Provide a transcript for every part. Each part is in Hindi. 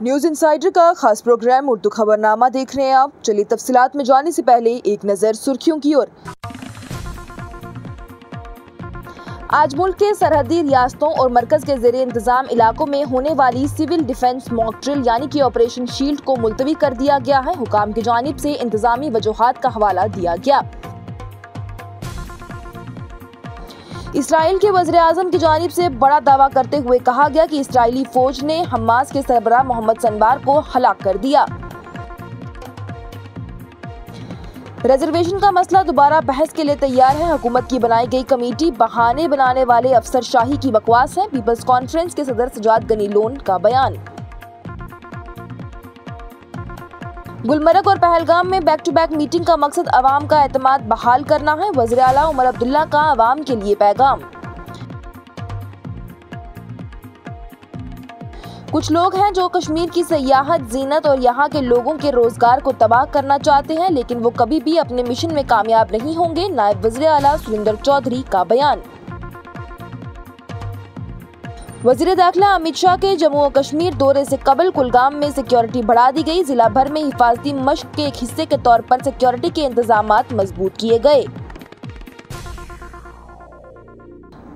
न्यूज इनसाइडर का खास प्रोग्राम उर्दू खबरनामा देख रहे हैं आप। चलिए तफसीलात में जाने से पहले एक नजर सुर्खियों की ओर। आज मुल्क के सरहदी रियासतों और मरकज के ज़ेरे इंतजाम इलाकों में होने वाली सिविल डिफेंस मॉक ड्रिल यानी कि ऑपरेशन शील्ड को मुलतवी कर दिया गया है। हुकाम की जानिब से इंतजामी वजूहात का हवाला दिया गया। इसराइल के वज़ीर-ए-आज़म की जानिब से बड़ा दावा करते हुए कहा गया कि इसराइली फौज ने हमास के सरबराह मोहम्मद सनवार को हलाक कर दिया। रिजर्वेशन का मसला दोबारा बहस के लिए तैयार है। हुकूमत की बनाई गई कमेटी बहाने बनाने वाले अफसरशाही की बकवास है। पीपल्स कॉन्फ्रेंस के सदर सजाद गनी लोन का बयान। गुलमर्ग और पहलगाम में बैक टू बैक मीटिंग का मकसद अवाम का एतमाद बहाल करना है। वज़ीर आला उमर अब्दुल्ला का अवाम के लिए पैगाम। कुछ लोग हैं जो कश्मीर की सयाहत, जीनत और यहाँ के लोगों के रोजगार को तबाह करना चाहते हैं, लेकिन वो कभी भी अपने मिशन में कामयाब नहीं होंगे। नायब वज़ीर आला सुरेंद्र चौधरी का बयान। वज़ीर दाखिला अमित शाह के जम्मू और कश्मीर दौरे से कबल कुलगाम में सिक्योरिटी बढ़ा दी गई। जिला भर में हिफाजती मश्क के एक हिस्से के तौर पर सिक्योरिटी के इंतजामात मजबूत किए गए।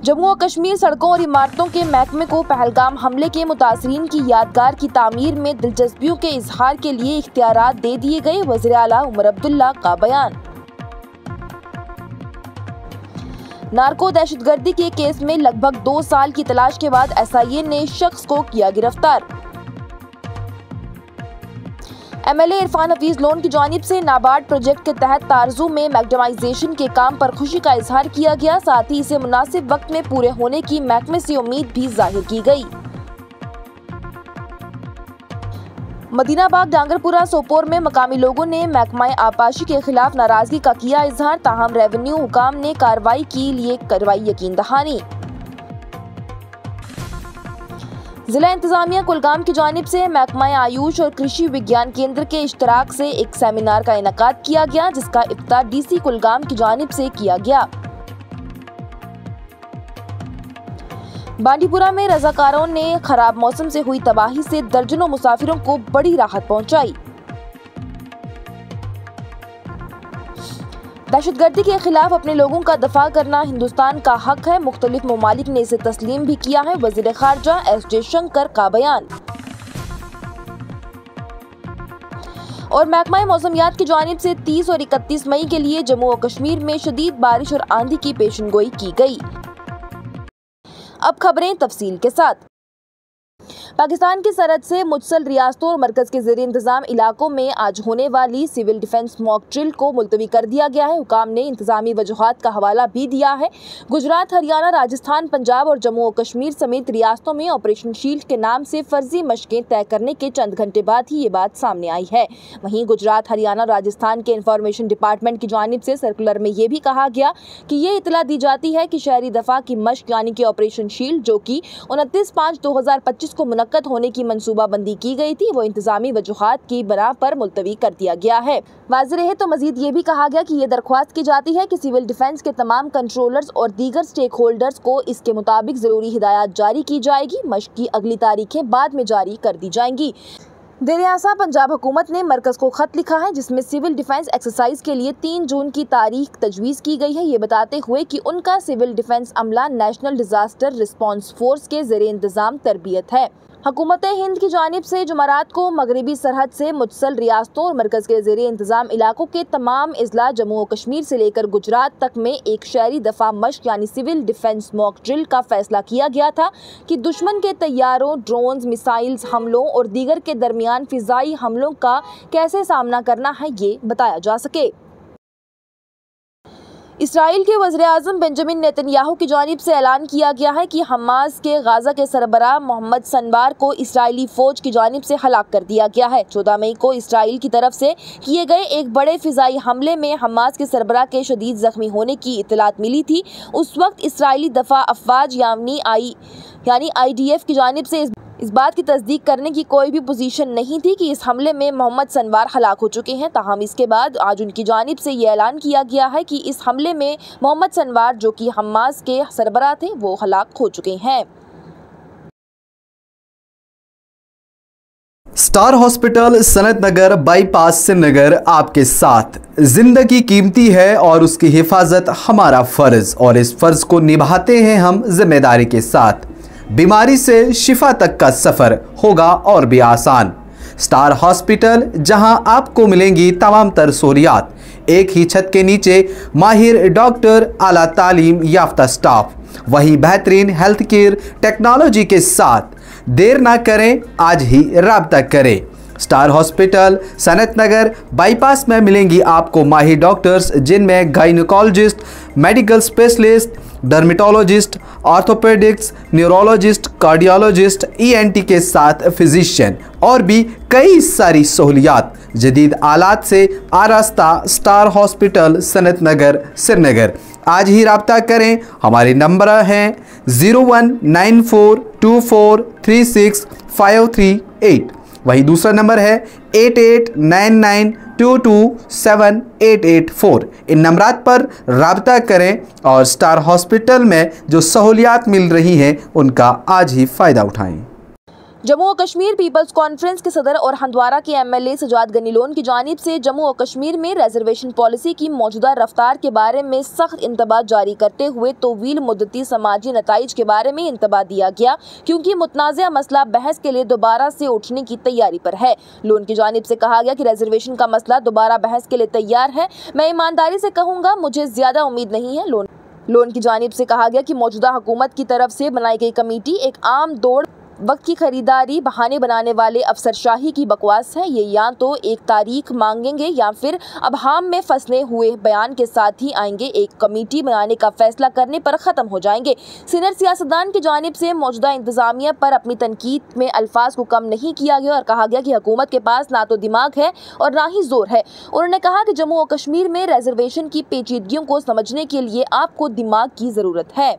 जम्मू और कश्मीर सड़कों और इमारतों के महकमे को पहलगाम हमले के मुतासरीन की यादगार की तामीर में दिलचस्पियों के इजहार के लिए इख्तियारात दे दिए गए। वज़ीर आला उमर अब्दुल्ला का बयान। नार्को दहशतगर्दी के केस में लगभग 2 साल की तलाश के बाद SIA ने शख्स को किया गिरफ्तार। MLA इरफान हफीज लोन की जानिब से नाबार्ड प्रोजेक्ट के तहत तारजू में मैग्नेटाइजेशन के काम पर खुशी का इजहार किया गया। साथ ही इसे मुनासिब वक्त में पूरे होने की महकमे से उम्मीद भी जाहिर की गई। मदीनाबाग, डांगरपुरा, सोपोर में मकामी लोगों ने महकमा आबाशी के खिलाफ नाराजगी का किया इजहार। ताहम रेवेन्यू हुकाम ने कार्रवाई के लिए करवाई यकीन दहानी। जिला इंतजामिया कुलगाम की जानिब से महकमा आयुष और कृषि विज्ञान केंद्र के इश्तराक से एक सेमिनार का इनेकाद किया गया, जिसका इफ्ताह DC कुलगाम की जानिब से किया गया। बांडीपुरा में रजाकारों ने खराब मौसम से हुई तबाही से दर्जनों मुसाफिरों को बड़ी राहत पहुंचाई। दहशतगर्दी के खिलाफ अपने लोगों का दफा करना हिंदुस्तान का हक है। मुख्तलिफ ममालिक ने इसे तस्लीम भी किया है। वजीर खारजा S जयशंकर का बयान। और महकमा मौसमियात की जानिब से 30 और 31 मई के लिए जम्मू और कश्मीर में शदीद बारिश और आंधी की पेशनगोई की गई। अब खबरें तफसील के साथ। पाकिस्तान की सरहद से मुतसल रियासतों और मरकज के ज़ेरे इंतजाम इलाकों में आज होने वाली सिविल डिफेंस मॉक ड्रिल को मुलतवी कर दिया गया है। हुकाम ने इंतजामी वजूहात का हवाला भी दिया है। गुजरात, हरियाणा, राजस्थान, पंजाब और जम्मू और कश्मीर समेत रियासतों में ऑपरेशन शील्ड के नाम से फर्जी मशकें तय करने के चंद घंटे बाद ही ये बात सामने आई है। वहीं गुजरात, हरियाणा, राजस्थान के इंफॉर्मेशन डिपार्टमेंट की जानिब से सर्कुलर में ये भी कहा गया कि ये इतला दी जाती है कि शहरी दफा की मशक यानी कि ऑपरेशन शील्ड, जो कि 29/5/2025 को मुनक्कद होने की मंसूबाबंदी की गई थी, वो इंतजामी वजूहात की बना पर मुलतवी कर दिया गया है। वाज़ेह रहे तो मजीद ये भी कहा गया कि ये दरख्वास्त की जाती है कि सिविल डिफेंस के तमाम कंट्रोलर्स और दीगर स्टेक होल्डर्स को इसके मुताबिक जरूरी हिदायत जारी की जाएगी। मशक की अगली तारीखें बाद में जारी कर दी जाएंगी। देर-ए-आसा पंजाब हुकूमत ने मरकज को खत लिखा है, जिसमें सिविल डिफेंस एक्सरसाइज के लिए 3 जून की तारीख तजवीज़ की गई है। ये बताते हुए कि उनका सिविल डिफेंस अमला नेशनल डिजास्टर रिस्पॉन्स फोर्स के ज़ेरे इंतजाम तरबियत है। हुकूमत हिंद की जानिब से जुमेरात को मगरबी सरहद से मुतसल रियासतों और मरकज के ज़ेरे इंतजाम इलाकों के तमाम अजला जम्मू और कश्मीर से लेकर गुजरात तक में एक शहरी दफा मशक यानी सिविल डिफेंस मॉक ड्रिल का फैसला किया गया था कि दुश्मन के तैयारों, ड्रोन्स, मिसाइल्स हमलों और दीगर के दरमियान फिजाई हमलों का कैसे सामना करना है, ये बताया जा सके। इसराइल के वज़ीर-ए-आज़म बेंजामिन नेतन्याहू की जानिब से ऐलान किया गया है कि हमास के गाज़ा के सरबराह मोहम्मद सनवार को इसराइली फ़ौज की जानिब से हलाक कर दिया गया है। 14 मई को इसराइल की तरफ से किए गए एक बड़े फ़िज़ाई हमले में हमास के सरबराह के शदीद ज़ख्मी होने की इत्तलात मिली थी। उस वक्त इसराइली दफ़ा अफ़वाज यानी IDF की जानिब से इस बात की तस्दीक करने की कोई भी पोजीशन नहीं थी कि इस हमले में मोहम्मद सनवार हलाक हो चुके हैं। ताहम इसके बाद आज उनकी जानिब से ये ऐलान किया गया है कि इस हमले में मोहम्मद सनवार, जो कि हमास के सरबराह थे, वो हलाक हो चुके हैं। स्टार हॉस्पिटल सनत नगर बाईपास श्रीनगर आपके साथ। जिंदगी कीमती है और उसकी हिफाजत हमारा फर्ज, और इस फर्ज को निभाते हैं हम जिम्मेदारी के साथ। बीमारी से शिफा तक का सफर होगा और भी आसान। स्टार हॉस्पिटल, जहां आपको मिलेंगी तमाम तर सहूलियात, एक ही छत के नीचे माहिर डॉक्टर, आला तालीम याफ्ता स्टाफ, वही बेहतरीन हेल्थ केयर टेक्नोलॉजी के साथ। देर ना करें, आज ही राब्ता करें। स्टार हॉस्पिटल सनत नगर बाईपास में मिलेंगी आपको माहिर डॉक्टर्स, जिनमें gynaecologist, medical specialist, dermatologist, orthopaedics, neurologist, cardiologist, ENT के साथ फिजिशियन और भी कई सारी सहूलियात जदीद आलात से आरास्ता। स्टार हॉस्पिटल सनत नगर श्रीनगर। आज ही राब्ता करें। हमारे नंबर हैं 019424365538। वही दूसरा नंबर है 8899227884। इन नंबरात पर राब्ता करें और स्टार हॉस्पिटल में जो सहूलियात मिल रही हैं उनका आज ही फ़ायदा उठाएं। जम्मू और कश्मीर पीपल्स कॉन्फ्रेंस के सदर और हंदवारा के MLA सजाद गनी लोन की जानिब से जम्मू और कश्मीर में रिजर्वेशन पॉलिसी की मौजूदा रफ्तार के बारे में सख्त इंतबाह जारी करते हुए तवील मुद्दती समाजी नताइज के बारे में इंतबाह दिया गया, क्योंकि मुतनाज़ा मसला बहस के लिए दोबारा से उठने की तैयारी पर है। लोन की जानिब से कहा गया कि रिजर्वेशन का मसला दोबारा बहस के लिए तैयार है। मैं ईमानदारी से कहूँगा, मुझे ज्यादा उम्मीद नहीं है। लोन की जानिब से कहा गया कि मौजूदा हुकूमत की तरफ से बनाई गई कमेटी एक आम दौड़, वक्त की खरीदारी, बहाने बनाने वाले अफसरशाही की बकवास है। ये या तो एक तारीख मांगेंगे या फिर अबहाम में फंसने हुए बयान के साथ ही आएंगे। एक कमेटी बनाने का फैसला करने पर ख़त्म हो जाएंगे। सीनियर सियासतदान की जानिब से मौजूदा इंतजामिया पर अपनी तनकीद में अल्फाज को कम नहीं किया गया और कहा गया कि हुकूमत के पास ना तो दिमाग है और ना ही जोर है। उन्होंने कहा कि जम्मू और कश्मीर में रिजर्वेशन की पेचीदगियों को समझने के लिए आपको दिमाग की ज़रूरत है।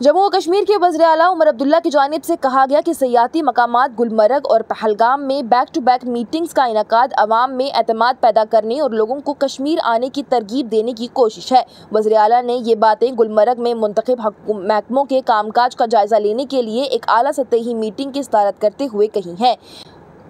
जम्मू और कश्मीर के वज़ीर आला उमर अब्दुल्ला की जानिब से कहा गया कि सयाहती मकामात गुलमर्ग और पहलगाम में बैक टू बैक मीटिंग्स का इनेकाद अवाम में एतमाद पैदा करने और लोगों को कश्मीर आने की तरगीब देने की कोशिश है। वज़ीर आला ने ये बातें गुलमर्ग में मुंतखब महकमों के कामकाज का जायजा लेने के लिए एक आला सतही मीटिंग की सदारत करते हुए कही है।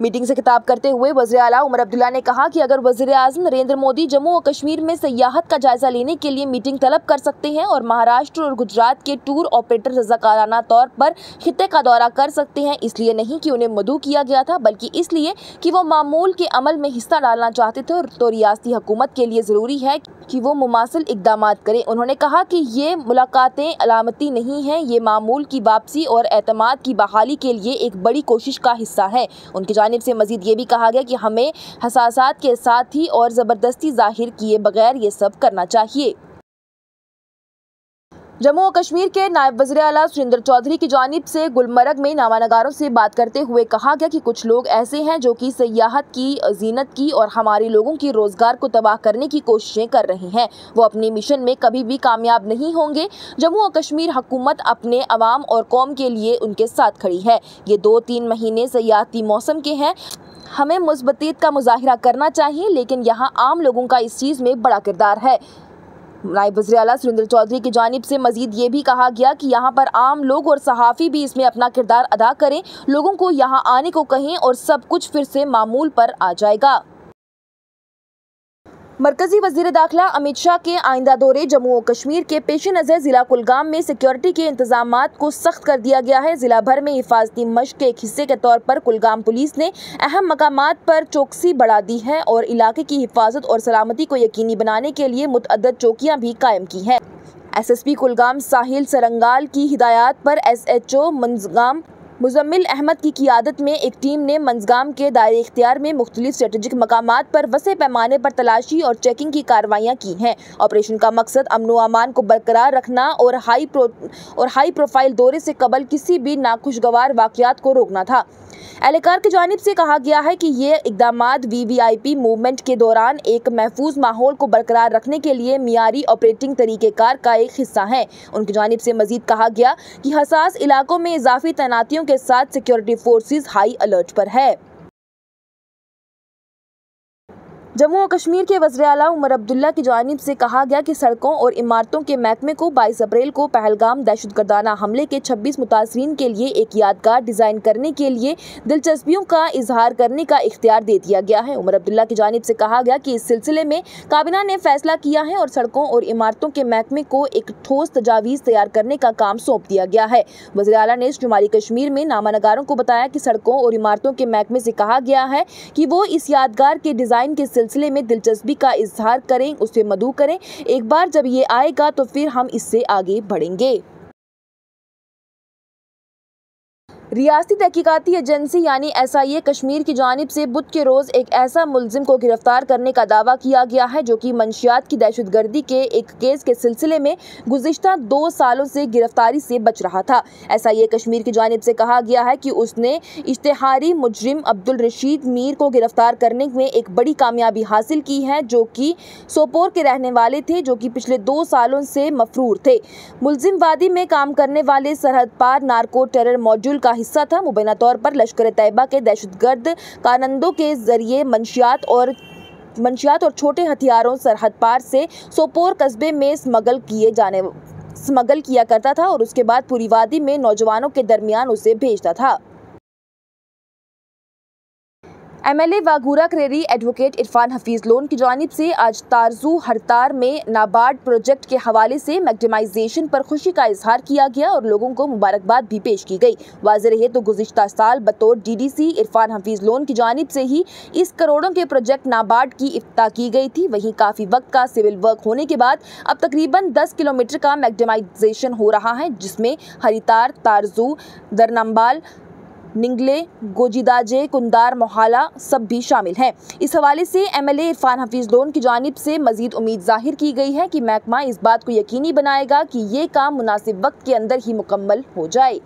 मीटिंग से खिताब करते हुए वज़ीर आला उमर अब्दुल्ला ने कहा कि अगर वज़ीर आज़म नरेंद्र मोदी जम्मू और कश्मीर में सयाहत का जायजा लेने के लिए मीटिंग तलब कर सकते हैं और महाराष्ट्र और गुजरात के टूर ऑपरेटर रज़ाकाराना तौर पर खित्ते का दौरा कर सकते हैं, इसलिए नहीं कि उन्हें मदऊ किया गया था, बल्कि इसलिए कि वो मामूल के अमल में हिस्सा डालना चाहते थे, तो रियासती हुकूमत के लिए ज़रूरी है कि वो मुमासिल इक़दाम करें। उन्होंने कहा कि ये मुलाकातें अलामती नहीं हैं, ये मामूल की वापसी और एतमाद की बहाली के लिए एक बड़ी कोशिश का हिस्सा है। उनकी जानिब से मजीद ये भी कहा गया कि हमें हसासात के साथ ही और ज़बरदस्ती जाहिर किए बगैर ये सब करना चाहिए। जम्मू और कश्मीर के नायब वज़ीर आला सुरेंद्र चौधरी की जानिब से गुलमर्ग में नामानगारों से बात करते हुए कहा गया कि कुछ लोग ऐसे हैं जो कि सयाहत की, ज़ीनत की और हमारे लोगों की रोज़गार को तबाह करने की कोशिशें कर रहे हैं। वो अपने मिशन में कभी भी कामयाब नहीं होंगे। जम्मू और कश्मीर हुकूमत अपने अवाम और कौम के लिए उनके साथ खड़ी है। ये 2-3 महीने सयाहती मौसम के हैं। हमें मुस्बतीत का मुजाहिरा करना चाहिए, लेकिन यहाँ आम लोगों का इस चीज़ में बड़ा किरदार है। नायब वज़ीर आला सुरेंद्र चौधरी की जानिब से मजीद ये भी कहा गया कि यहाँ पर आम लोग और सहाफ़ी भी इसमें अपना किरदार अदा करें, लोगों को यहाँ आने को कहें और सब कुछ फिर से मामूल पर आ जाएगा। मरकजी वज़ीर दाखिला अमित शाह के आइंदा दौरे जम्मू और कश्मीर के पेश नज़र ज़िला कुलगाम में सिक्योरिटी के इंतजामात को सख्त कर दिया गया है। ज़िला भर में हिफाजती मशक़ के एक हिस्से के तौर पर कुलगाम पुलिस ने अहम मकामात पर चौकसी बढ़ा दी है और इलाके की हिफाजत और सलामती को यकीनी बनाने के लिए मुतअद्दिद चौकियाँ भी कायम की हैं। SSP कुलगाम साहिल सरंगाल की हिदायत पर SHO मंजगाम मुजम्मिल अहमद की क़ियादत में एक टीम ने मंजगाम के दायरे इख्तियार में मुख्तलिफ स्ट्रेटेजिक मकामात पर वसे पैमाने पर तलाशी और चेकिंग की कार्रवाइयाँ की हैं। ऑपरेशन का मकसद अमन व अमान को बरकरार रखना और हाई प्रोफाइल दौरे से कबल किसी भी नाखुशगवार वाक़यात को रोकना था। एहलकार की जानिब से कहा गया है कि ये इक़दामात VVIP मूवमेंट के दौरान एक महफूज माहौल को बरकरार रखने के लिए मियारी ऑपरेटिंग तरीक़ेकार का एक हिस्सा है। उनकी जानिब से मजीद कहा गया कि हसास इलाकों में इजाफी तैनातियों के साथ सिक्योरिटी फोर्सेस हाई अलर्ट पर है। जम्मू और कश्मीर के वज़ीर-ए-आला उमर अब्दुल्ला की जानिब से कहा गया कि सड़कों और इमारतों के महकमे को 22 अप्रैल को पहलगाम दहशतगर्दाना हमले के 26 मुतासरीन के लिए एक यादगार डिज़ाइन करने के लिए दिलचस्पियों का इजहार करने का इख्तियार दे दिया गया है। उमर अब्दुल्ला की जानिब से कहा गया कि इस सिलसिले में काबीना ने फैसला किया है और सड़कों और इमारतों के महकमे को एक ठोस तजावीज़ तैयार करने का काम सौंप दिया गया है। वज़ीर-ए-आला ने शुमाली कश्मीर में नामानगारों को बताया कि सड़कों और इमारतों के महकमे से कहा गया है कि वो इस यादगार के डिज़ाइन के सिलसिले में दिलचस्पी का इजहार करें, उसे मदऊ करें। एक बार जब ये आएगा तो फिर हम इससे आगे बढ़ेंगे। रियासती तहकीकाती एजेंसी यानी SIA कश्मीर की जानिब से बुध के रोज़ एक ऐसा मुलजिम को गिरफ्तार करने का दावा किया गया है जो कि मंशियात की दहशतगर्दी के एक केस के सिलसिले में गुज़िश्ता 2 सालों से गिरफ्तारी से बच रहा था। SIA कश्मीर की जानिब से कहा गया है कि उसने इश्तिहारी मुजरिम अब्दुल रशीद मीर को गिरफ्तार करने में एक बड़ी कामयाबी हासिल की है, जो कि सोपोर के रहने वाले थे, जो कि पिछले 2 सालों से मफरूर थे। मुलजिम वादी में काम करने वाले सरहद पार नार्को टेरर मॉड्यूल का हिस्सा था। मुबैना तौर पर लश्कर तैयबा के दहशतगर्द कारनंदों के जरिए मंशियात और छोटे हथियारों सरहद पार से सोपोर कस्बे में स्मगल किया करता था और उसके बाद पूरी वादी में नौजवानों के दरमियान उसे भेजता था। MLA वाघूरा करेरी एडवोकेट इरफान हफीज लोन की जानिब से आज तारजू हरतार में नाबार्ड प्रोजेक्ट के हवाले से मैक्सिमाइजेशन पर खुशी का इजहार किया गया और लोगों को मुबारकबाद भी पेश की गई। वाज़ेह रहे तो गुज़िश्ता साल बतौर DDC इरफान हफीज लोन की जानिब से ही इस करोड़ों के प्रोजेक्ट नाबार्ड की इफ्तिताह की गई थी। वहीं काफ़ी वक्त का सिविल वर्क होने के बाद अब तकरीबन 10 किलोमीटर का मैक्सिमाइजेशन हो रहा है, जिसमें हरितार, तारजू, दरनंबाल, निंगले, गोजिदाजे, कुंदार, मोहाला सब भी शामिल हैं। इस हवाले से MLA इरफान हफीज लोन की जानिब से मजीद उम्मीद जाहिर की गई है कि महकमा इस बात को यकीनी बनाएगा कि ये काम मुनासिब वक्त के अंदर ही मुकम्मल हो जाए।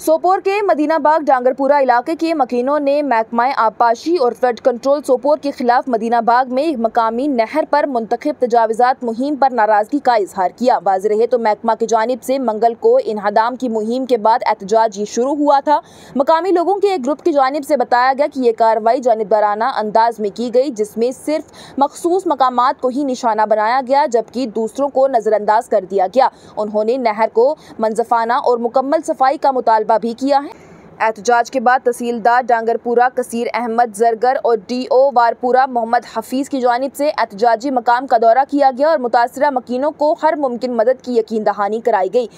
सोपोर के मदीनाबाग डांगरपुरा इलाके के मकीनों ने महकमा आबपाशी और फ्लड कंट्रोल सोपोर के खिलाफ मदीनाबाग में एक मकामी नहर पर मुंतखब तजाविज़ात मुहिम पर नाराजगी का इजहार किया। वाज़ेह रहे तो महकमा की जानिब से मंगल को इन्हदाम की मुहिम के बाद एहतजाज ये शुरू हुआ था। मकामी लोगों के एक ग्रुप की जानिब से बताया गया कि ये कार्रवाई जानिबदाराना अंदाज में की गई, जिसमें सिर्फ मखसूस मकामात को ही निशाना बनाया गया जबकि दूसरों को नज़रअंदाज कर दिया गया। उन्होंने नहर को मंजफाना और मुकम्मल सफाई का मुतालबा भी किया है। एहतजाज के बाद तहसीलदार डांगरपुरा कसीर अहमद जरगर और DO वारपुरा मोहम्मद हफीज की जानिब से एहतजाजी मकाम का दौरा किया गया और मुतासरा मकीनों को हर मुमकिन मदद की यकीन दहानी कराई गई।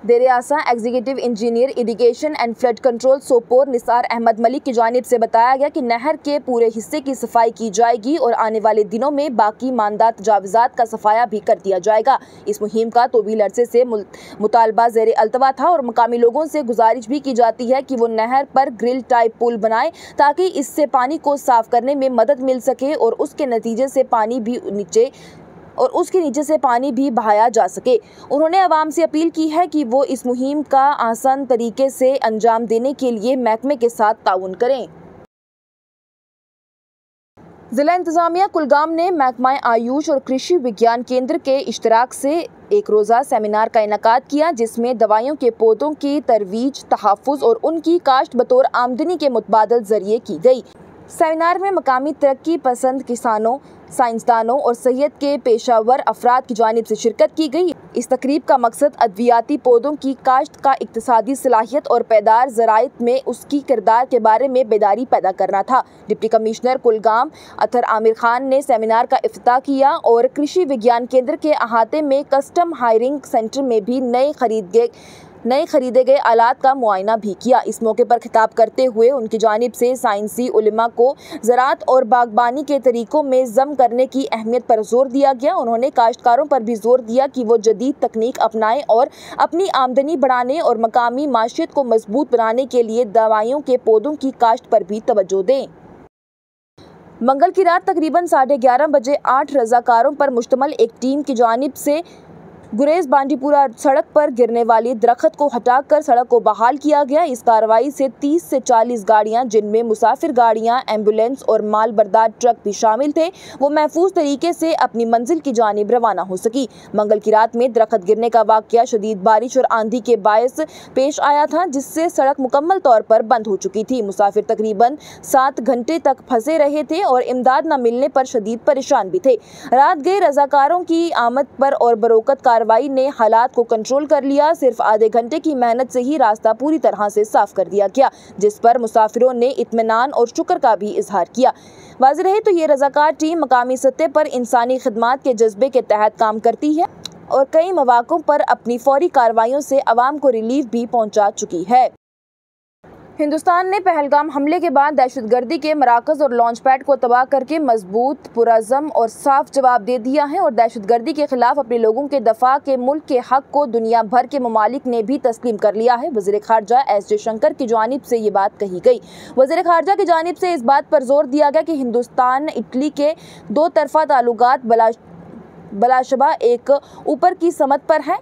देर आसा executive engineer irrigation and flood control Sopore Nisar Ahmad Malik की जानिब से बताया गया कि नहर के पूरे हिस्से की सफाई की जाएगी और आने वाले दिनों में बाकी मानदार तजाविज़ात का सफाया भी कर दिया जाएगा। इस मुहिम का तवील अरसे से मुतालबा ज़ेर अल्तवा था और मकामी लोगों से गुजारिश भी की जाती है कि वो नहर पर ग्रिल टाइप पुल बनाएं ताकि इससे पानी को साफ करने में मदद मिल सके और उसके नीचे से पानी भी बहाया जा सके। उन्होंने अवाम से अपील की है कि वो इस मुहिम का आसान तरीके से अंजाम देने के लिए महकमे के साथ ताउन करें। जिला इंतजामिया कुलगाम ने महकमा आयुष और कृषि विज्ञान केंद्र के इश्तराक से एक रोज़ा सेमिनार का इनेकाद किया, जिसमें दवाइयों के पौधों की तरवीज, तहफ़्फ़ुज़ और उनकी काश्त बतौर आमदनी के मुतबादल जरिए की गई। सेमिनार में मकामी तरक्की पसंद किसानों, साइंसदानों और सेहत के पेशावर अफराद की जानिब से शिरकत की गई। इस तकरीब का मकसद अद्वियाती पौधों की काश्त का इक्तिसादी सलाहियत और पैदार ज़राइत में उसकी किरदार के बारे में बेदारी पैदा करना था। डिप्टी कमिश्नर कुलगाम अतर आमिर खान ने सेमिनार का इफ्तिताह किया और कृषि विज्ञान केंद्र के अहाते में कस्टम हायरिंग सेंटर में भी नए खरीदे गए आलात का मुआयना भी किया। इस मौके पर खिताब करते हुए उनकी जानिब से साइंसी उलमा को ज़राअत और बागबानी के तरीक़ों में जम करने की अहमियत पर जोर दिया गया। उन्होंने काश्तकारों पर भी जोर दिया कि वो जदीद तकनीक अपनाएं और अपनी आमदनी बढ़ाने और मकामी माशियत को मजबूत बनाने के लिए दवाइयों के पौधों की काश्त पर भी तवज्जो दें। मंगल की रात तकरीबन 11:30 बजे 8 रज़ाकारों पर मुश्तमल एक टीम की जानिब से गुरेज बांडीपुरा सड़क पर गिरने वाली दरख्त को हटाकर सड़क को बहाल किया गया। इस कार्रवाई से 30 से 40 गाड़ियां, जिनमें मुसाफिर गाड़ियां, एम्बुलेंस और माल बरदार ट्रक भी शामिल थे, वो महफूज तरीके से अपनी मंजिल की जानिब रवाना हो सकी। मंगल की रात में दरख्त गिरने का वाकया शदीद बारिश और आंधी के बायस पेश आया था, जिससे सड़क मुकम्मल तौर पर बंद हो चुकी थी। मुसाफिर तकरीबन 7 घंटे तक फंसे रहे थे और इमदाद न मिलने पर शदीद परेशान भी थे। रात गए रजाकारों की आमद पर और बरोकत कार्रवाई ने हालात को कंट्रोल कर लिया। सिर्फ आधे घंटे की मेहनत से ही रास्ता पूरी तरह से साफ कर दिया गया, जिस पर मुसाफिरों ने इत्मीनान और शुक्र का भी इजहार किया। वाज़ेह रहे तो ये रजाकार टीम मकामी सतह पर इंसानी खिदमात के जज्बे के तहत काम करती है और कई मौक़ों पर अपनी फौरी कार्रवाइयों से अवाम को रिलीफ भी पहुंचा चुकी है। हिंदुस्तान ने पहलगाम हमले के बाद दहशतगर्दी के मराकज़ और लॉन्च पैड को तबाह करके मजबूत, पुरअज़्म और साफ जवाब दे दिया है और दहशतगर्दी के खिलाफ अपने लोगों के दफा के मुल्क के हक को दुनिया भर के ममालिक ने भी तस्लीम कर लिया है। वज़ीर ख़ारजा एस जयशंकर की जानिब से ये बात कही गई। वज़ीर ख़ारजा की जानिब से इस बात पर जोर दिया गया कि हिंदुस्तान इटली के 2 तरफ़ा ताल्लुकात बलाशबा एक ऊपर की समत पर है।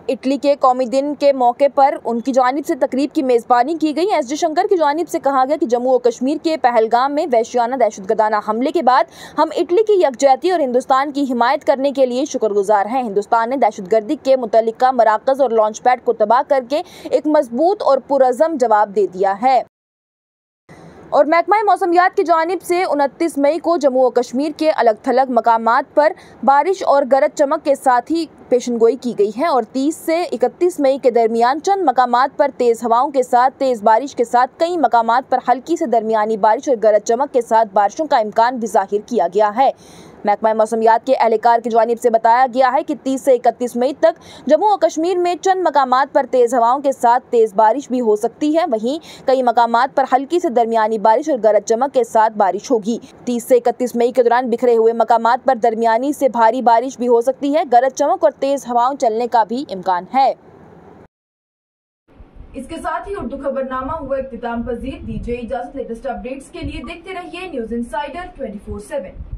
इटली के कौमी दिन के मौके पर उनकी जानिब से तकरीब की मेज़बानी की गई। एस जयशंकर की जानिब से कहा गया कि जम्मू और कश्मीर के पहलगाम में वहशियाना दहशतगर्दाना हमले के बाद हम इटली की यकजहती और हिंदुस्तान की हिमायत करने के लिए शुक्रगुजार हैं। हिंदुस्तान ने दहशतगर्दी के मुतल्लिका मराकज़ और लॉन्च पैड को तबाह करके एक मजबूत और पुरअज़्म जवाब दे दिया है। और महकमा मौसमियात की जानिब से 29 मई को जम्मू और कश्मीर के अलग थलग मकामात पर बारिश और गरज चमक के साथ ही पेशनगोई की गई है और 30 से 31 मई के दरमियान चंद मकामात पर तेज़ हवाओं के साथ तेज़ बारिश के साथ कई मकामात पर हल्की से दरमियानी बारिश और गरज चमक के साथ बारिशों का इम्कान भी जाहिर किया गया है। महकमा मौसमियात के एहलकार की जानिब से बताया गया है कि 30 से 31 मई तक जम्मू और कश्मीर में चंद मकामात पर तेज़ हवाओं के साथ तेज़ बारिश भी हो सकती है। वहीं कई मकामात पर हल्की से दरमियानी बारिश और गरज चमक के साथ बारिश होगी। 30 से 31 मई के दौरान बिखरे हुए मकामात पर दरमियानी से भारी बारिश भी हो सकती है। गरज चमक और तेज़ हवाओं चलने का भी इम्कान है। इसके साथ ही उर्दू खबरनामा हुआ इख्तिताम पजीर। दीजिए इजाजत। लेटेस्ट अपडेट्स के लिए देखते रहिए न्यूज़ इंसाइडर 24/7।